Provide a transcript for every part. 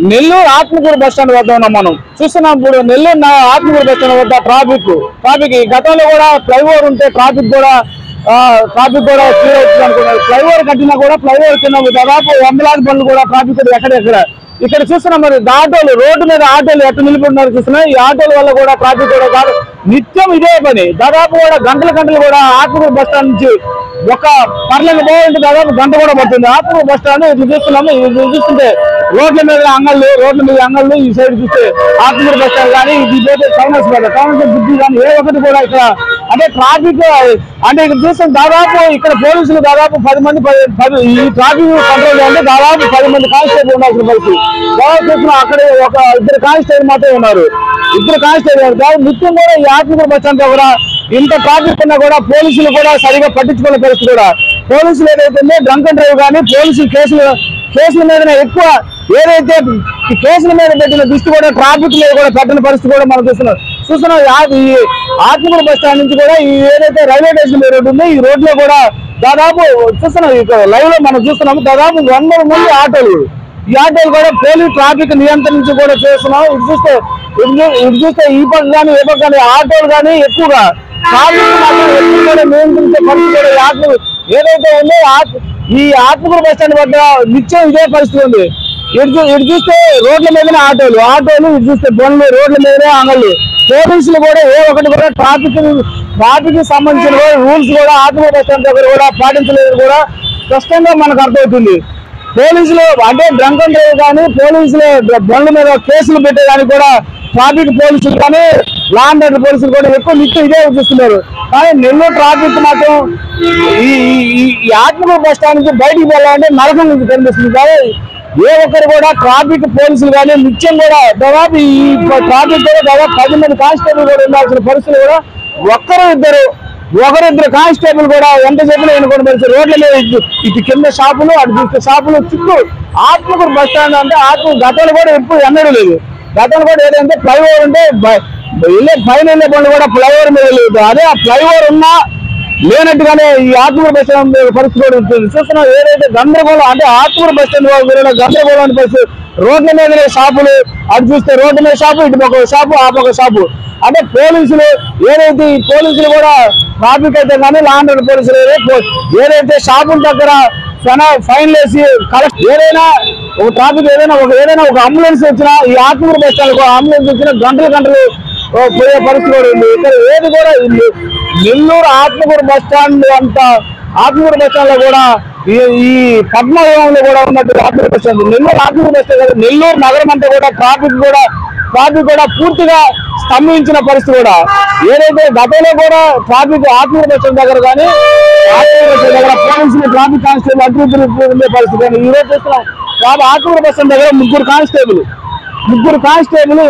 Nellore Atmakur bus stand వద్ద ఉన్నాం మనం చూస్తున్నాం. ఇప్పుడు నెల్లూరు ఆత్మకూరు బస్ స్టాండ్ వద్ద ట్రాఫిక్ గతంలో కూడా ఫ్లైఓవర్ ఉంటే ట్రాఫిక్ కూడా క్లియర్ అవుతుంది అనుకున్నారు. ఫ్లైఓవర్ కట్టినా కూడా ఫ్లైఓవర్ కింద దాదాపు 100,000 బండ్లు కూడా ట్రాఫిక్ ఎక్కడెక్కడ ఇక్కడ చూస్తున్నాం. మరి ఆటోలు రోడ్డు మీద ఆటోలు ఎట్లా నిలిపిస్తున్నారు చూస్తున్నాం. ఈ ఆటోల వల్ల కూడా ట్రాఫిక్ కూడా కాదు, నిత్యం ఇదే పని. దాదాపు కూడా గంటలు కూడా ఆత్మకూరు బస్ స్టాండ్ నుంచి ఒక పర్లేదు పోవాలంటే దాదాపు గంట కూడా పడుతుంది. ఆత్మకూరు బస్ స్టాండ్ ఇది చూస్తున్నాము. ఇది చూస్తుంటే రోడ్ల మీద అంగళ్ళు ఈ సైడ్ చూస్తే ఆత్మకూరు బస్ స్టాండ్ కానీ ఇది పోతే టౌనర్స్ బుద్ధి కానీ ఏ ఒకటి కూడా ఇక్కడ అంటే ట్రాఫిక్ అంటే ఇక్కడ చూస్తే దాదాపు ఇక్కడ పోలీసులు దాదాపు 10 మంది ఈ ట్రాఫిక్ కంట్రోల్ అంటే దాదాపు 10 మంది కానిస్టేబుల్ ఉండాల్సిన పరిస్థితి. దాదాపు చూస్తున్నాం అక్కడ ఒక 2 కానిస్టేబుల్ మాత్రమే ఉన్నారు. 2 కానిస్టేబుల్ నిత్యం కూడా ఈ ఆత్మకూరు బస్ స్టాండ్ కూడా ఇంత ట్రాఫిక్ ఉన్నా కూడా పోలీసులు కూడా సరిగా పట్టించుకునే పరిస్థితి కూడా. పోలీసులు ఏదైతే డ్రంక్ అండ్ డ్రైవ్ కానీ పోలీసులు కేసుల మీదనే ఎక్కువ ఏదైతే ఈ కేసుల మీద పెట్టిన దృష్టి కూడా ట్రాఫిక్ మీద కూడా పెట్టిన పరిస్థితి కూడా మనం చూస్తున్నాం. ఈ ఆత్మకూరు బస్ స్టాండ్ నుంచి కూడా ఈ ఏదైతే రైల్వే స్టేషన్ రోడ్డు ఉందో ఈ రోడ్ లో కూడా దాదాపు చూస్తున్నాం. లైవ్ లో మనం చూస్తున్నాము దాదాపు 100 మంది ఆటోలు. ఈ ఆటోలు కూడా పోలీస్ ట్రాఫిక్ నియంత్రించి కూడా చేస్తున్నాం. ఇటు చూస్తే ఈ పక్క కానీ ఏ పక్క కానీ ఆటోలు కానీ ఎక్కువగా ట్రాఫిక్ ఎక్కువ కూడా నియంత్రించే పరిస్థితి కూడా ఏదైతే ఉందో ఈ ఆత్మకూరు బస్ స్టాండ్ వద్ద నిత్యం ఇదే పరిస్థితి ఉంది. ఇటు చూస్తే రోడ్ల మీదనే ఆటోలు ఇటు చూస్తే బండ్లు రోడ్ల మీదనే అంగళ్ళు. పోలీసులు కూడా ఏ ఒకటి కూడా ట్రాఫిక్ సంబంధించిన రూల్స్ కూడా ఆత్మకూరు బస్ స్టాండ్ దగ్గర కూడా పాటించలేదు కూడా స్పష్టంగా మనకు అర్థమవుతుంది. పోలీసులు అంటే డ్రంక్ అండ్ డ్రైవ్ కానీ పోలీసులు బండ్ల మీద కేసులు పెట్టేదానికి కూడా ట్రాఫిక్ పోలీసులు కానీ లా అండ్ ఆర్డర్ పోలీసులు కూడా ఎక్కువ నిత్యం ఇదే చూస్తున్నారు. కానీ నెల్లూరు ట్రాఫిక్ మాత్రం ఈ ఆత్మకూరు బస్ స్టాండ్ నుంచి బయటికి వెళ్ళాలంటే నరకం నుంచి కనిపిస్తుంది. కానీ ఏ ఒక్కరు కూడా ట్రాఫిక్ పోలీసులు కానీ నిత్యం కూడా దాదాపు ఈ ట్రాఫిక్ కూడా దాదాపు 10 మంది కానిస్టేబుల్ కూడా ఉండాల్సిన పరిస్థితులు కూడా ఒకరిద్దరు కానిస్టేబుల్ కూడా ఎంత చెప్పినా ఎన్నుకోవడం పరిస్థితి. రోడ్ల మీద ఇటు కింద షాపులు అటు చూస్తే షాపులు చుట్టూ ఆత్మకూరు బస్ స్టాండ్ అంటే గతంలో కూడా ఎప్పుడు ఎన్నడూ లేదు. గతంలో కూడా ఏదంటే ఫ్లైఓవర్ ఉంటే పైన వెళ్ళే బండ్లు కూడా ఫ్లైఓవర్ మీద లేదు. అదే ఆ ఫ్లైఓవర్ ఉన్నా లేనట్టుగానే ఈ ఆత్మకూరు బస్ స్టాండ్ పరిస్థితి కూడా ఉంటుంది. చూస్తున్నాం ఏదైతే గందరగోళం అంటే ఆత్మకూరు బస్ స్టాండ్ గందరగోళం పరిస్థితి. రోడ్ల మీదనే షాపులు అటు చూస్తే రోడ్డు మీద షాపు ఇటు ఒక షాపు ఆ ఒక షాపు అంటే పోలీసులు ఏదైతే ఈ పోలీసులు కూడా ట్రాఫిక్ అయితే కానీ లా అండ్ ఆర్డర్ పోలీసులు ఏదైతే షాపుల దగ్గర ఫైన్లు వేసి ఏదైనా ఒక ట్రాఫిక్ ఏదైనా ఒక అంబులెన్స్ వచ్చినా ఈ ఆత్మకూరు బస్ స్టాండ్ అంబులెన్స్ వచ్చినా గంటలు పోయే పరిస్థితి కూడా ఉంది. ఇక్కడ ఏది కూడా నెల్లూరు ఆత్మకూరు బస్ స్టాండ్ అంత ఆత్మకూరు బస్ స్టాండ్ లో కూడా ఈ పద్మవ్యూహంలో కూడా ఉన్నట్టు Atmakur bus stand Nellore Atmakur bus stand Nellore నగరం అంతా కూడా ట్రాఫిక్ కూడా పూర్తిగా స్తంభించిన పరిస్థితి కూడా. ఏదైతే గతంలో కూడా ట్రాఫిక్ ఆత్మకూరు బస్ స్టాండ్ దగ్గర కానీ ఆత్మకూరు బస్ స్టాండ్ దగ్గర పోలీసులు ట్రాఫిక్ కానిస్టేబుల్ అభివృద్ధి ఉండే పరిస్థితి కానీ ఈ రోజు చూస్తున్నాం ఆత్మకూరు బస్ స్టాండ్ దగ్గర 3 కానిస్టేబుల్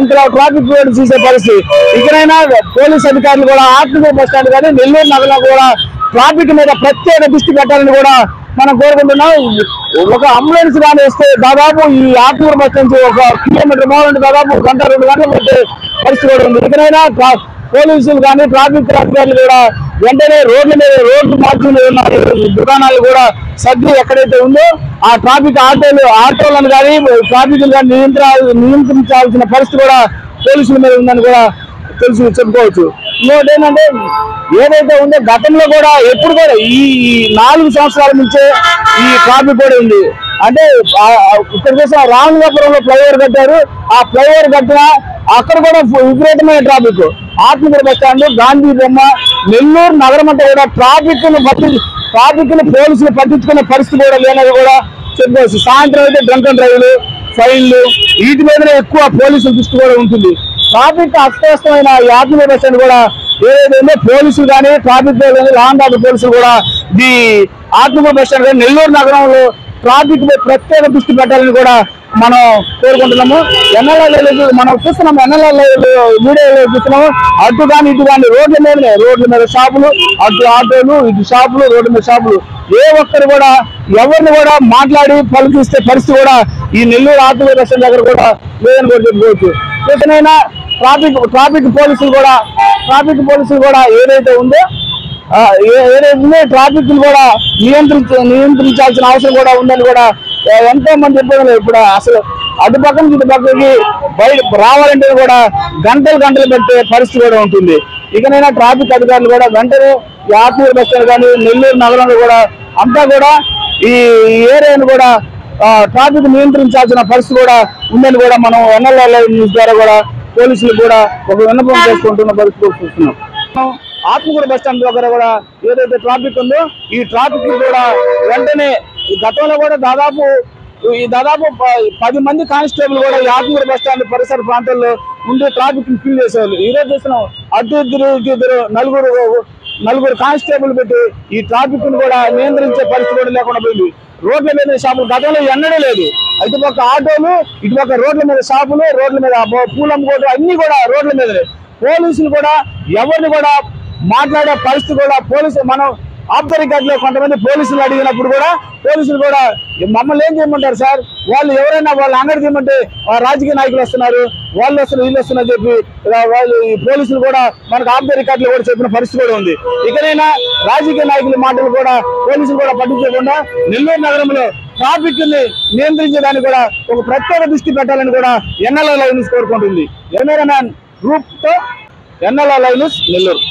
ఇంతలో ట్రాఫిక్ చూసే పరిస్థితి. ఇకనైనా పోలీస్ అధికారులు కూడా ఆత్మకూరు బస్ స్టాండ్ కానీ నెల్లూరు నగరంలో కూడా ట్రాఫిక్ మీద ప్రత్యేక దృష్టి పెట్టాలని కూడా మనం కోరుకుంటున్నాం. ఒక అంబులెన్స్ కానీ వస్తే దాదాపు ఈ ఆత్మకూరు బస్ నుంచి 1 కిలోమీటర్ పోవాలంటే దాదాపు 1 గంట 2 గంటలు పట్టే పరిస్థితి కూడా ఉంది. ఇకనైనా పోలీసులు కానీ ట్రాఫిక్ అధికారులు కూడా వెంటనే రోడ్లు మార్చుకుని ఉన్న దుకాణాలు కూడా సర్ది ఎక్కడైతే ఉందో ఆ ట్రాఫిక్ ఆటోలను కానీ ట్రాఫిక్ కానీ నియంత్రించాల్సిన పరిస్థితి కూడా పోలీసుల మీద ఉందని కూడా చెప్పుకోవచ్చు. ఇంకోటి ఏంటంటే ఏదైతే ఉందో గతంలో కూడా ఎప్పుడు కూడా ఈ 4 సంవత్సరాల నుంచే ఈ ట్రాఫిక్ కూడా ఉంది. అంటే ఇక్కడ చూసిన రామలింగాపురంలో ఫ్లైఓవర్ కట్టారు. ఆ ఫ్లైఓవర్ కట్టిన అక్కడ కూడా విపరీతమైన traffic. Atmakur bus stand Gandhi బొమ్మ నెల్లూరు నగరం అంతా కూడా ట్రాఫిక్ ని పోలీసులు పట్టించుకునే పరిస్థితి కూడా లేనది కూడా చెప్పుకోవచ్చు. సాయంత్రం అయితే డ్రంక్ అండ్ డ్రైవ్లు ఫైన్లు వీటి మీదనే ఎక్కువ పోలీసుల దృష్టి కూడా ఉంటుంది. ట్రాఫిక్ అస్తవ్యస్తమైన ఈ ఆత్మకూరు బస్ స్టాండ్ కూడా ఏదైతే పోలీసులు కానీ ట్రాఫిక్ లా అండ్ ఆర్డర్ పోలీసులు కూడా ఈ ఆత్మకూరు బస్ స్టాండ్ కానీ నెల్లూరు నగరంలో ట్రాఫిక్ మీద ప్రత్యేక దృష్టి పెట్టాలని కూడా మనం కోరుకుంటున్నాము. ఎన్ఎల్ఏ మనం చూస్తున్నాము, ఎన్ఎల్ఏ వీడియోలో చూస్తున్నాము. అటు కానీ ఇటు కానీ రోడ్ల మీద షాపులు, అటు ఆటోలు, ఇటు షాపులు, రోడ్డు మీద షాపులు. ఏ ఒక్కరు కూడా ఎవరిని కూడా మాట్లాడి పలికిస్తే పరిస్థితి కూడా ఈ నెల్లూరు ఆత్మకూరు బస్ స్టాండ్ దగ్గర కూడా లేదని కూడా చెప్పుకోవచ్చు. చూసినైనా ట్రాఫిక్ పోలీసులు కూడా ఏదైతే ఉందో ఏదైతే ట్రాఫిక్ కూడా నియంత్రించాల్సిన అవసరం కూడా ఉందని కూడా ఎంతో మంది ఇబ్బందులు. ఇప్పుడు అసలు అటుపక్కన ఇటు పక్కకి బయట రావాలంటే కూడా గంటలు పెట్టే పరిస్థితి కూడా ఉంటుంది. ఇకనైనా ట్రాఫిక్ అధికారులు కూడా వెంటనే ఈ ఆత్మూరు బస్ స్టాండ్ కానీ నెల్లూరు నగరంలో కూడా అంతా కూడా ఈ ఏరియాను కూడా ట్రాఫిక్ నియంత్రించాల్సిన పరిస్థితి కూడా ఉందని కూడా మనం ఎన్ఎల్ఏ న్యూస్ ద్వారా కూడా పోలీసులు కూడా ఒక విన్నపం చేసుకుంటున్న పరిస్థితి చూస్తున్నాం. ఆత్మకూరు బస్ స్టాండ్ దగ్గర కూడా ఏదైతే ట్రాఫిక్ ఉందో ఈ ట్రాఫిక్ కూడా వెంటనే గతంలో కూడా దాదాపు 10 మంది కానిస్టేబుల్ కూడా ఈ ఆత్మకూరు బస్ స్టాండ్ పరిసర ప్రాంతాల్లో ఉండే ట్రాఫిక్ ని ఫిల్ చేసేవాళ్ళు. ఈ రోజు చూస్తున్నాం అటు ఇద్దరు నలుగురు కానిస్టేబుల్ పెట్టి ఈ ట్రాఫిక్ ని కూడా నియంత్రించే పరిస్థితి కూడా లేకుండా పోయింది. రోడ్ల మీద షాపులు గతంలో ఎన్నడూ లేదు. ఇటుపక్క ఆటోలు, ఇటుపక్క రోడ్ల మీద షాపులు, రోడ్ల మీద పూలు అమ్ముకోవడం అన్ని కూడా రోడ్ల మీదనే. పోలీసులు కూడా ఎవరిని కూడా మాట్లాడే పరిస్థితి కూడా మనం ఆఫ్ ద రికార్డ్ లో కొంతమంది పోలీసులు అడిగినప్పుడు కూడా పోలీసులు కూడా మమ్మల్ని ఏం చేయమంటారు సార్, వాళ్ళు ఎవరైనా వాళ్ళు అంగడి తీయమంటే రాజకీయ నాయకులు వస్తున్నారు, వాళ్ళు వస్తున్నారు, వీళ్ళు వస్తున్నారు చెప్పి వాళ్ళు పోలీసులు కూడా మనకు ఆఫ్ ద రికార్డ్ లో కూడా చెప్పిన పరిస్థితి కూడా ఉంది. ఇకనైనా రాజకీయ నాయకుల మాటలు కూడా పోలీసులు కూడా పట్టించకుండా నెల్లూరు నగరంలో ట్రాఫిక్ ని నియంత్రించడానికి కూడా ఒక ప్రత్యేక దృష్టి పెట్టాలని కూడా ఎన్ఎల్ఏ లైవ్ న్యూస్ కోరుకుంటుంది. కెమెరామ్యాన్ గ్రూప్ తో ఎన్ఎల్ఏ లైవ్ న్యూస్ నెల్లూరు.